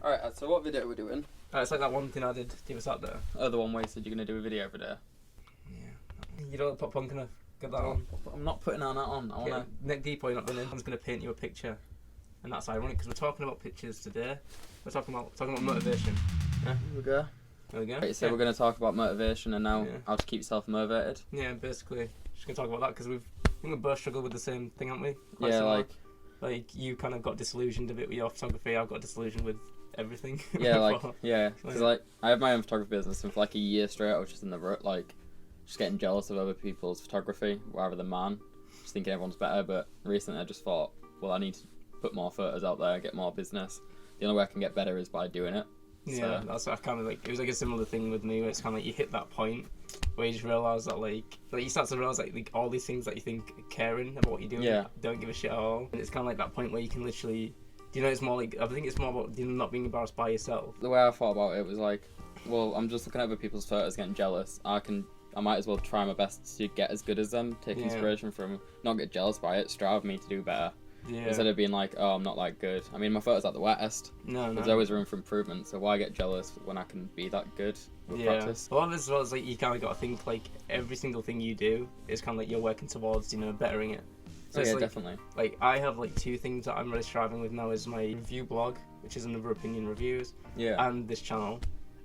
Alright, so what video are we doing? It's like that one thing I did the other Saturday. Oh, the one where you said you're going to do a video every day. Yeah. You don't pop punk enough. Get that on. I'm not putting that on. I want to... Neck deep or you're not running. I'm going to paint you a picture. And that's ironic because we're talking about pictures today. We're talking about motivation. Yeah. Here we go. There we go. Right, so we're going to talk about motivation and now how to keep yourself motivated. Yeah, basically. Just going to talk about that because I think we both struggled with the same thing, haven't we? Like you kind of got disillusioned a bit with your photography. I've got disillusioned with everything. Yeah, because I have my own photography business and for like a year straight I was just in the rut, like just getting jealous of other people's photography rather than mine, just thinking everyone's better. But recently I just thought, well, I need to put more photos out there and get more business. The only way I can get better is by doing it. Yeah, that's what I kind of like. It was like a similar thing with me where it's kind of like you hit that point where you just realise that like you start to realise like all these things that you think are caring about what you're doing don't give a shit at all. And it's kind of like that point where you can literally, it's more like, I think it's more about not being embarrassed by yourself. The way I thought about it was like, well, I'm just looking at other people's photos getting jealous. I might as well try my best to get as good as them, take inspiration from them, not get jealous by it, strive me to do better. Yeah. Instead of being like, oh, I'm not that good. I mean, my photo's at the worst. No. There's always room for improvement, so why get jealous when I can be that good with practice? Well, as well as like, you kind of got to think like every single thing you do is kind of like you're working towards, bettering it. So yeah, like, definitely. Like, I have like two things that I'm really striving with now is my review blog, which is another opinion reviews, and this channel.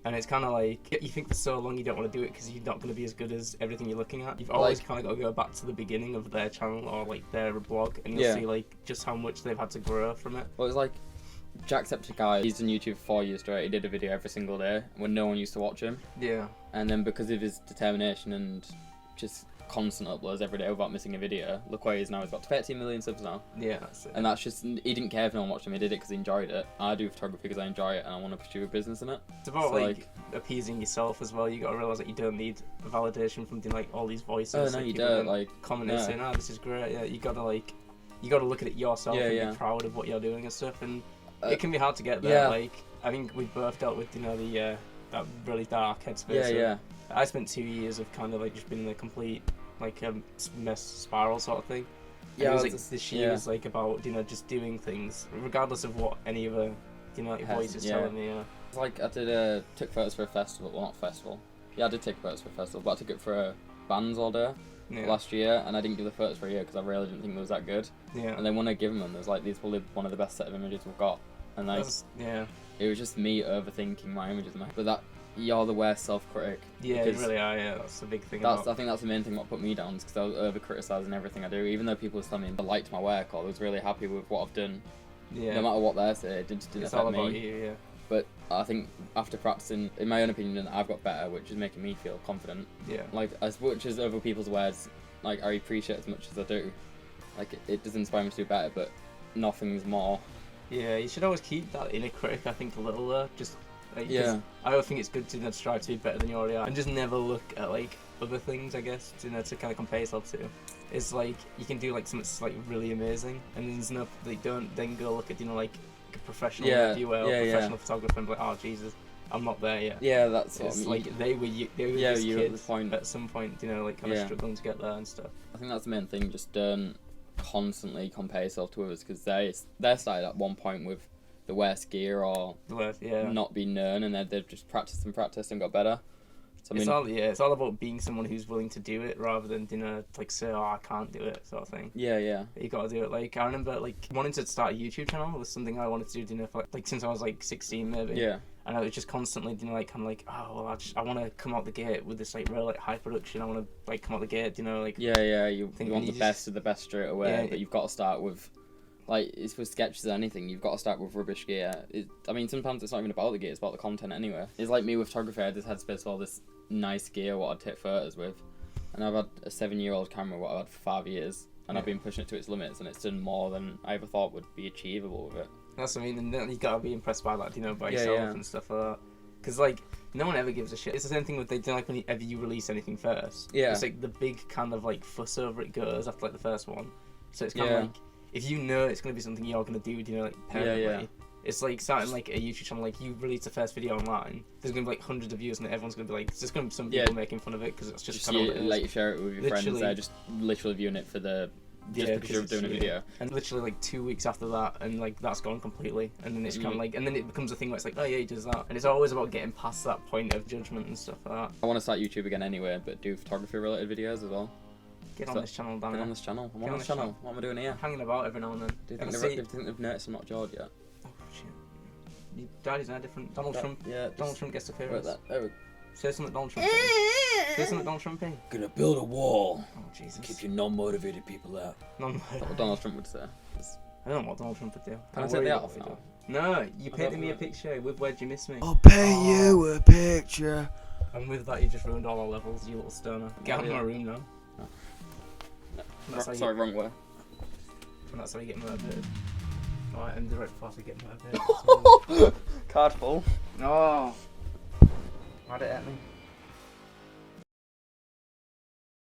And it's kind of like, you think for so long you don't want to do it because you're not going to be as good as everything you're looking at. You've always kind of got to go back to the beginning of their channel or like their blog and you'll see like just how much they've had to grow from it. Well, it's like Jacksepticeye, he's on YouTube for 4 years straight. He did a video every single day when no one used to watch him. Yeah. And then because of his determination and just constant uploads every day without missing a video, look where he is now. He's got 13 million subs now. Yeah, that's it. And that's just, he didn't care if no one watched him. He did it because he enjoyed it. I do photography because I enjoy it and I want to pursue a business in it. It's about like appeasing yourself as well. You got to realise that you don't need a validation from like all these voices. Oh no, you don't. Like commenting saying, "Oh, this is great." Yeah, you got to look at it yourself and be proud of what you're doing and stuff. And it can be hard to get there. Like I think we both dealt with the that really dark headspace. Yeah. I spent 2 years of kind of like just being in a complete like a mess spiral sort of thing. Yeah, it was like this year was like about just doing things regardless of what any other like voice is telling me. It's like I took photos for a festival. Well, not festival. Yeah, I did take photos for a festival, but I took it for bands all day last year, and I didn't give the photos for a year because I really didn't think it was that good. Yeah. And then when I give them, there's like these probably one of the best set of images we've got, and like it was just me overthinking my images. But that. You're the worst self-critic. Yeah, you really are, that's the big thing. I think that's the main thing that put me down, because I was over-criticising everything I do, even though people were telling me they liked my work or I was really happy with what I've done. Yeah. No matter what they say, it just didn't affect me. It's all about you, But I think after practicing, in my own opinion, I've got better, which is making me feel confident. Yeah. Like, as much as other people's words, like, I appreciate as much as I do. Like, it does inspire me to do better, but nothing's more. Yeah, you should always keep that inner critic, I think, a little though. I always think it's good to strive to be better than you already are, and just never look at like other things. I guess to kind of compare yourself to. It's like you can do like something that's like really amazing, and there's no don't then go look at like a professional viewer or professional photographer and be like, oh Jesus, I'm not there yet. Yeah, that's it's like they were you kids at the point. At some point, like kind of struggling to get there and stuff. I think that's the main thing. Just don't constantly compare yourself to others because they started at one point with the worst gear or not being known, and they've just practiced and got better. So, it's all about being someone who's willing to do it rather than like say, oh, I can't do it sort of thing. You gotta do it. Like I remember like wanting to start a YouTube channel was something I wanted to do for like since I was like 16 maybe. And I was just constantly like kind of like, oh well, I want to come out the gate with this like real like high production. I want to like come out the gate you want the best of the best straight away, but you've got to start with. Like, it's with sketches or anything, you've got to start with rubbish gear. Sometimes it's not even about the gear, it's about the content anyway. It's like me with photography, I just had space for all this nice gear, what I'd take photos with. And I've had a 7-year-old camera, what I've had for 5 years. And I've been pushing it to its limits, and it's done more than I ever thought would be achievable with it. That's what I mean, and then you got to be impressed by that, by yourself and stuff like that. Because, like, no one ever gives a shit. It's the same thing with, like, whenever you release anything first. Yeah. It's like the big kind of, like, fuss over it goes after, like, the first one. So it's kind of like, if you know it's going to be something you're going to do, like, permanently, it's like starting, like, a YouTube channel, like, you release the first video online, there's going to be, like, hundreds of views, and everyone's going to be, like, there's going to be some people making fun of it, because it's just kind of like, you share it with your friends, they're just literally viewing it for the just because you're doing a video. And literally like 2 weeks after that, and like that's gone completely, and then it's kind of like, and then it becomes a thing where it's like, oh yeah, he does that, and it's always about getting past that point of judgment and stuff like that. I want to start YouTube again anyway, but do photography related videos as well. Get on this channel, Dan. Get on this channel. I'm on this channel. What am I doing here? Hanging about every now and then. Do you think they've noticed I'm not Jord yet? Oh shit. Your daddy's now different. Donald Trump. Yeah. Donald Trump gets appearance. There we Say something Donald Trump. Say something Donald Trump. Gonna build a wall. Oh Jesus. Keep your non-motivated people out. That's what Donald Trump would say. I don't know what Donald Trump would do. Can I take that off now? No, you painted me a picture with Where'd You Miss Me? I'll paint you a picture. And with that, you just ruined all our levels, you little stoner. Get out of my room now. No. Sorry, wrong way. And that's how you get motivated. Alright, I'm the right path to get motivated. Card full. Oh. Why'd it hit me?